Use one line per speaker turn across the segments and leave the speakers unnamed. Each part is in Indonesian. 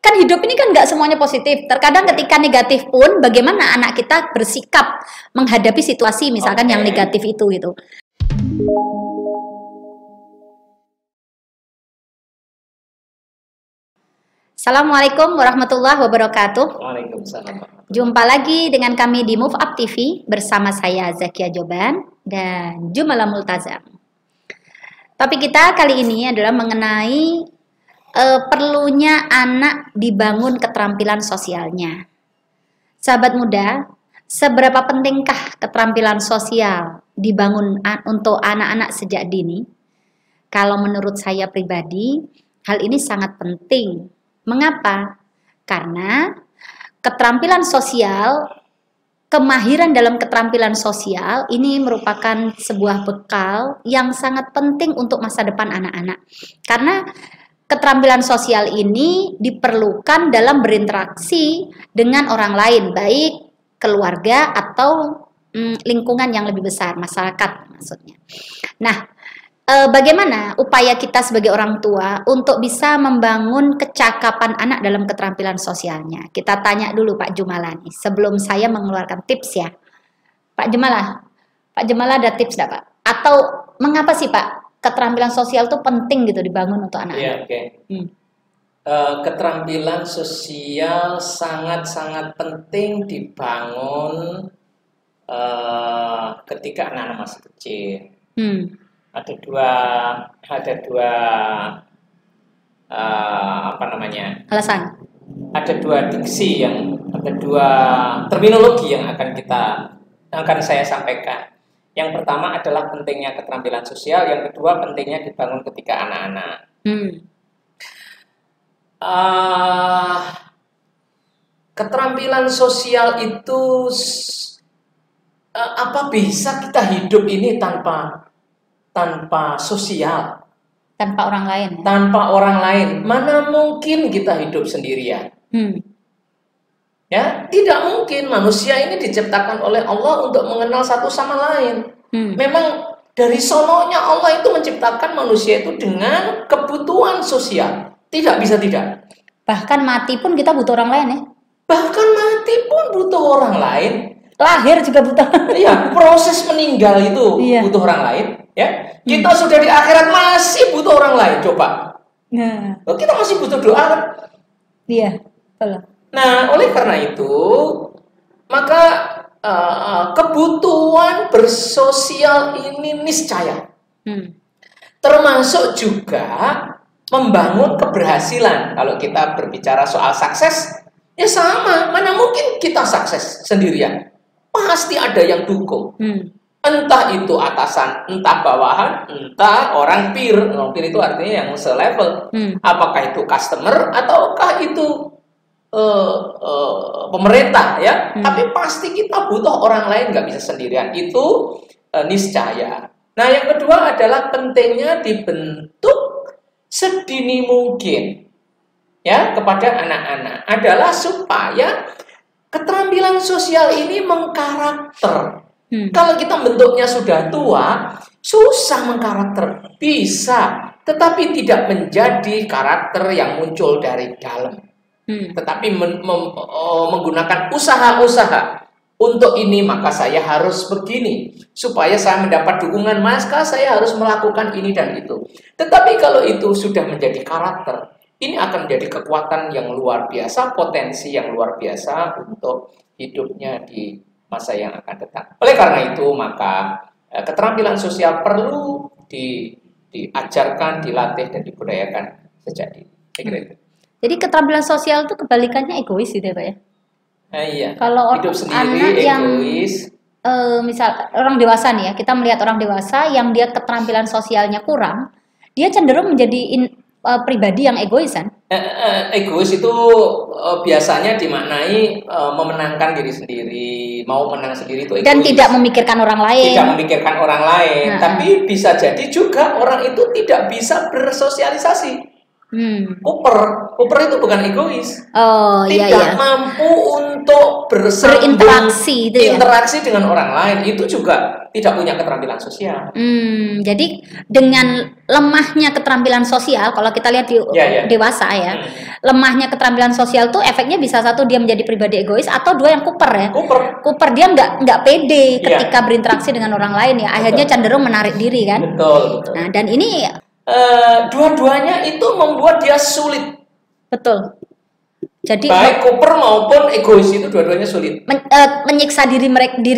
kan hidup ini kan nggak semuanya positif. Terkadang ketika negatif pun, bagaimana anak kita bersikap menghadapi situasi misalkan yang negatif itu gitu. Assalamualaikum warahmatullahi wabarakatuh.
Waalaikumsalam.
Jumpa lagi dengan kami di Move Up TV bersama saya Zakia Joban dan Jumala Multazam. Topik kita kali ini adalah mengenai perlunya anak dibangun keterampilan sosialnya. Sahabat muda, seberapa pentingkah keterampilan sosial dibangun untuk anak-anak sejak dini? Kalau menurut saya pribadi, hal ini sangat penting. Mengapa? Karena keterampilan sosial, kemahiran dalam keterampilan sosial ini merupakan sebuah bekal yang sangat penting untuk masa depan anak-anak. Karena keterampilan sosial ini diperlukan dalam berinteraksi dengan orang lain, baik keluarga atau lingkungan yang lebih besar, masyarakat maksudnya. Nah, bagaimana upaya kita sebagai orang tua untuk bisa membangun kecakapan anak dalam keterampilan sosialnya? Kita tanya dulu Pak Jumala nih, sebelum saya mengeluarkan tips ya. Pak Jumala ada tips enggak Pak? Atau mengapa sih Pak keterampilan sosial itu penting gitu dibangun untuk anak-anak?
Iya, oke. Keterampilan sosial sangat-sangat penting dibangun ketika anak-anak masih kecil. Ada dua
alasan.
Ada dua diksi ada dua terminologi yang akan saya sampaikan. Yang pertama adalah pentingnya keterampilan sosial, yang kedua pentingnya dibangun ketika anak-anak. Keterampilan sosial itu apa bisa kita hidup ini tanpa sosial?
Tanpa orang lain.
Tanpa orang lain, mana mungkin kita hidup sendirian? Ya, tidak mungkin. Manusia ini diciptakan oleh Allah untuk mengenal satu sama lain. Memang dari sononya Allah itu menciptakan manusia itu dengan kebutuhan sosial. Tidak bisa tidak.
Bahkan mati pun kita butuh orang lain ya.
Bahkan mati pun butuh orang lain.
Lahir juga butuh.
Iya, proses meninggal itu butuh orang lain. Ya, kita sudah di akhirat masih butuh orang lain. Coba. Kita masih butuh doa kan?
Iya, betul.
Nah, oleh karena itu, maka kebutuhan bersosial ini niscaya. Termasuk juga membangun keberhasilan. Kalau kita berbicara soal sukses, ya sama. Mana mungkin kita sukses sendirian? Pasti ada yang dukung. Entah itu atasan, entah bawahan, entah orang peer. Orang peer itu artinya yang selevel. Apakah itu customer ataukah itu pemerintah ya, tapi pasti kita butuh orang lain, nggak bisa sendirian, itu niscaya. Nah, yang kedua adalah pentingnya dibentuk sedini mungkin ya kepada anak-anak adalah supaya keterampilan sosial ini mengkarakter. Kalau kita bentuknya sudah tua, susah mengkarakter, bisa, tetapi tidak menjadi karakter yang muncul dari dalam. Tetapi menggunakan usaha-usaha untuk ini, maka saya harus begini supaya saya mendapat dukungan, maka saya harus melakukan ini dan itu. Tetapi kalau itu sudah menjadi karakter, ini akan menjadi kekuatan yang luar biasa, potensi yang luar biasa untuk hidupnya di masa yang akan datang. Oleh karena itu, maka keterampilan sosial perlu diajarkan, dilatih dan dibudayakan sejak dini.
Jadi keterampilan sosial itu kebalikannya egois gitu ya Pak ya?
Iya.
Kalau
hidup sendiri,
anak
egois.
Misal orang dewasa nih ya, kita melihat orang dewasa yang dia keterampilan sosialnya kurang, dia cenderung menjadi pribadi yang egois kan?
Egois itu biasanya dimaknai memenangkan diri sendiri, mau menang sendiri itu egois.
Dan tidak memikirkan orang lain.
Tidak memikirkan orang lain, tapi bisa jadi juga orang itu tidak bisa bersosialisasi. Kuper itu bukan egois.
Oh, iya,
Tidak
iya.
mampu untuk
Berinteraksi itu ya.
interaksi dengan orang lain, itu juga tidak punya keterampilan sosial.
Jadi dengan lemahnya keterampilan sosial, kalau kita lihat di dewasa ya, lemahnya keterampilan sosial tuh efeknya bisa satu dia menjadi pribadi egois, atau dua yang kuper ya. Kuper dia nggak pede ketika berinteraksi dengan orang lain ya, akhirnya cenderung menarik diri kan.
Betul.
Nah, dan ini
dua-duanya itu membuat dia sulit.
Betul. Jadi
baik kuper maupun egois itu dua-duanya sulit.
Menyiksa diri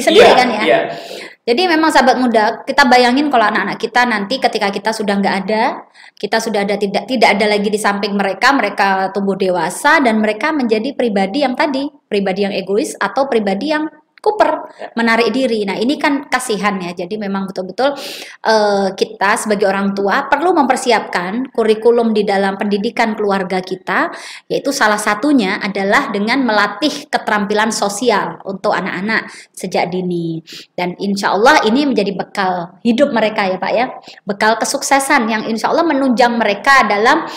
sendiri kan ya. Iya. Jadi memang sahabat muda, kita bayangin kalau anak-anak kita nanti ketika kita sudah nggak ada, kita sudah ada tidak ada lagi di samping mereka, mereka tumbuh dewasa dan mereka menjadi pribadi yang tadi, pribadi yang egois atau pribadi yang kuper, menarik diri. Nah, ini kan kasihan ya. Jadi memang betul-betul kita sebagai orang tua perlu mempersiapkan kurikulum di dalam pendidikan keluarga kita, yaitu salah satunya adalah dengan melatih keterampilan sosial untuk anak-anak sejak dini. Dan insya Allah ini menjadi bekal hidup mereka ya Pak ya, bekal kesuksesan yang insya Allah menunjang mereka dalam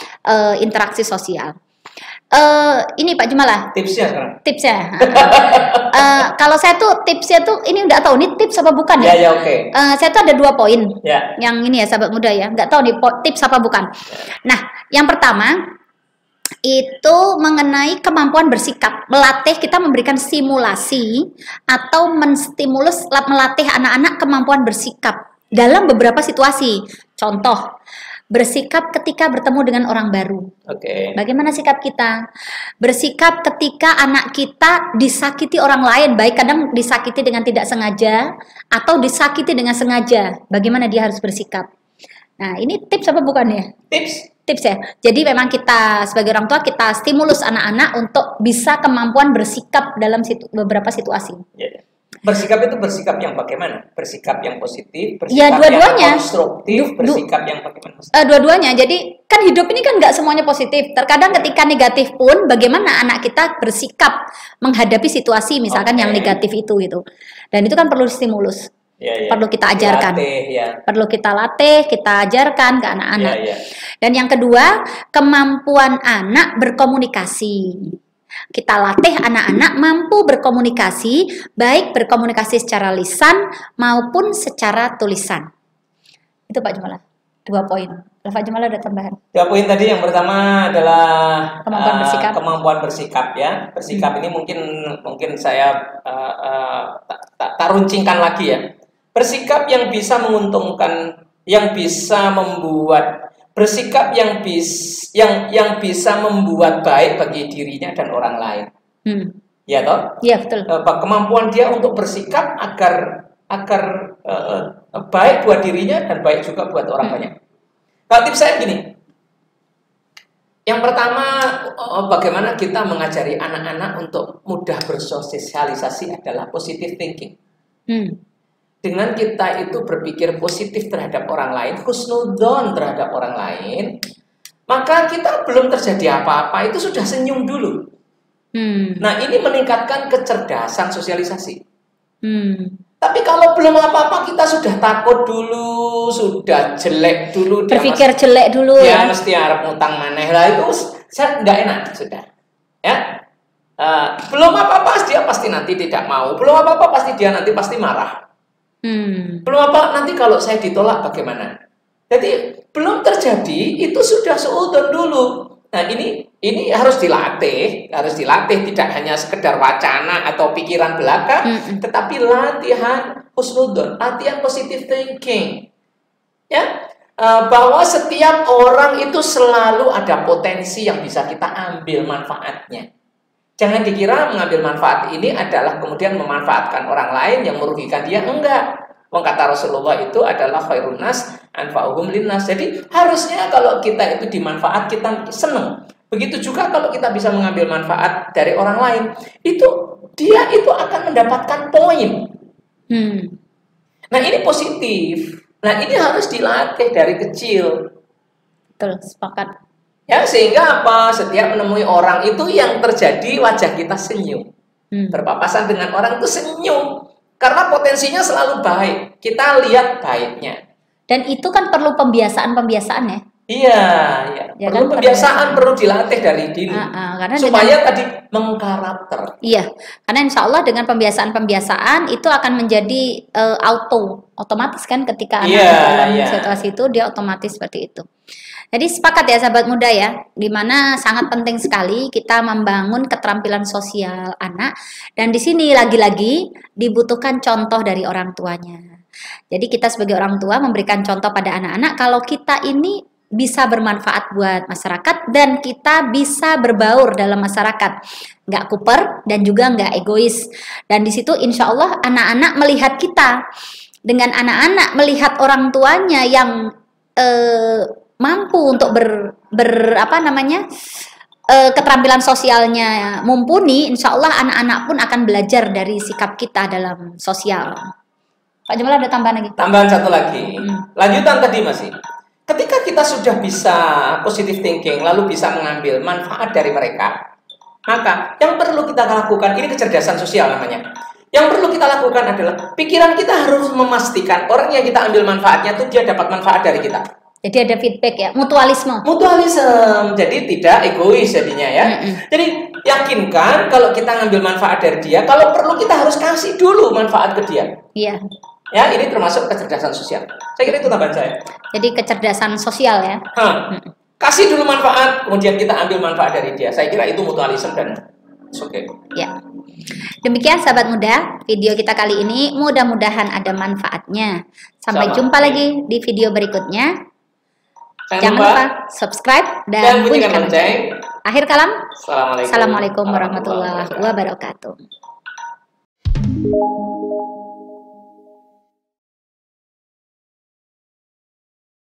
interaksi sosial. Ini Pak Jumala.
Tipsnya sekarang.
Tipsnya. Kalau saya tuh tipsnya tuh ini nggak tahu nih tips apa bukan ya?
Ya oke.
Saya tuh ada 2 poin. Yang ini ya sahabat muda ya, nggak tahu nih tips apa bukan. Nah, yang pertama itu mengenai kemampuan bersikap, melatih kita memberikan simulasi atau menstimulus melatih anak-anak kemampuan bersikap dalam beberapa situasi. Contoh, bersikap ketika bertemu dengan orang baru. Bagaimana sikap kita? Bersikap ketika anak kita disakiti orang lain, baik kadang disakiti dengan tidak sengaja atau disakiti dengan sengaja. Bagaimana dia harus bersikap? Nah, ini tips apa bukan ya? Tips ya. Jadi memang kita sebagai orang tua kita stimulus anak-anak untuk bisa kemampuan bersikap dalam beberapa situasi.
Bersikap itu bersikap yang bagaimana? Bersikap yang positif, bersikap
ya,
yang konstruktif, bersikap yang bagaimana?
Dua-duanya. Jadi kan hidup ini kan nggak semuanya positif. Terkadang ketika negatif pun, bagaimana anak kita bersikap menghadapi situasi misalkan yang negatif itu gitu. Dan itu kan perlu stimulus. Perlu kita ajarkan. Perlu kita latih, kita ajarkan ke anak-anak. Dan yang kedua, kemampuan anak berkomunikasi. Kita latih anak-anak mampu berkomunikasi, baik berkomunikasi secara lisan maupun secara tulisan. Itu Pak Jumala, 2 poin. Pak Jumala ada tambahan?
2 poin tadi, yang pertama adalah
kemampuan
bersikap ya. Bersikap ini mungkin saya tak runcingkan lagi ya. Bersikap yang bisa menguntungkan, yang bisa membuat bersikap yang bisa membuat baik bagi dirinya dan orang lain. Ya toh?
Iya, betul.
Kemampuan dia untuk bersikap agar baik buat dirinya dan baik juga buat orang banyak. Kalau tips saya gini. Yang pertama, bagaimana kita mengajari anak-anak untuk mudah bersosialisasi adalah positive thinking. Dengan kita itu berpikir positif terhadap orang lain, husnudzon terhadap orang lain, maka kita belum terjadi apa-apa itu sudah senyum dulu. Nah, ini meningkatkan kecerdasan sosialisasi. Tapi kalau belum apa-apa kita sudah takut dulu, sudah jelek dulu,
berpikir jelek dulu
ya. Mesti harap ngutang maneh lah, itu saya nggak enak sudah. Ya, belum apa-apa dia pasti nanti tidak mau, belum apa-apa pasti dia nanti pasti marah. Belum apa, nanti kalau saya ditolak bagaimana? Jadi belum terjadi itu sudah seudon dulu. Nah, ini harus dilatih, tidak hanya sekedar wacana atau pikiran belaka, tetapi latihan husnudon, latihan positive thinking. Ya, bahwa setiap orang itu selalu ada potensi yang bisa kita ambil manfaatnya. Jangan dikira mengambil manfaat ini adalah kemudian memanfaatkan orang lain yang merugikan dia, enggak. Kata Rasulullah itu adalah khairun nas anfa'uhum linnas. Jadi harusnya kalau kita itu dimanfaat kita senang. Begitu juga kalau kita bisa mengambil manfaat dari orang lain, dia itu akan mendapatkan poin. Nah, ini positif. Nah, ini harus dilatih dari kecil.
Betul, sepakat.
Ya, sehingga apa? Setiap menemui orang itu yang terjadi wajah kita senyum. Berpapasan dengan orang itu senyum. Karena potensinya selalu baik. Kita lihat baiknya.
Dan itu kan perlu pembiasaan ya.
Iya, iya.
Ya
Perlu
kan,
pembiasaan, perlu dilatih dari dini.
karena
Supaya tadi mengkarakter.
iya, karena insya Allah dengan pembiasaan-pembiasaan itu akan menjadi otomatis kan ketika anak
Iya,
dalam
iya.
situasi itu dia otomatis seperti itu. Jadi sepakat ya sahabat muda ya, dimana sangat penting sekali kita membangun keterampilan sosial anak, dan di sini lagi-lagi dibutuhkan contoh dari orang tuanya. Jadi kita sebagai orang tua memberikan contoh pada anak-anak kalau kita ini bisa bermanfaat buat masyarakat dan kita bisa berbaur dalam masyarakat, nggak kuper dan juga nggak egois. Dan di situ insya Allah anak-anak melihat kita, dengan anak-anak melihat orang tuanya yang mampu untuk keterampilan sosialnya mumpuni, insya Allah anak-anak pun akan belajar dari sikap kita dalam sosial. Pak Jamal ada tambahan lagi?
Tambahan satu lagi. Lanjutan tadi masih. Ketika kita sudah bisa positive thinking, lalu bisa mengambil manfaat dari mereka, maka yang perlu kita lakukan, ini kecerdasan sosial namanya. Yang perlu kita lakukan adalah, pikiran kita harus memastikan orang yang kita ambil manfaatnya itu dia dapat manfaat dari kita.
Jadi ada feedback ya, mutualisme.
Mutualisme, jadi tidak egois jadinya ya. Jadi yakinkan kalau kita ngambil manfaat dari dia, kalau perlu kita harus kasih dulu manfaat ke dia.
Iya.
Ya, ini termasuk kecerdasan sosial. Saya kira itu tambahan saya.
Jadi kecerdasan sosial ya.
Kasih dulu manfaat, kemudian kita ambil manfaat dari dia. Saya kira itu mutualisme dan oke.
Ya. Demikian sahabat muda, video kita kali ini mudah-mudahan ada manfaatnya. Sampai jumpa lagi di video berikutnya. Jangan lupa subscribe dan bunyikan lonceng. Akhir kalam. Assalamualaikum warahmatullahi wabarakatuh.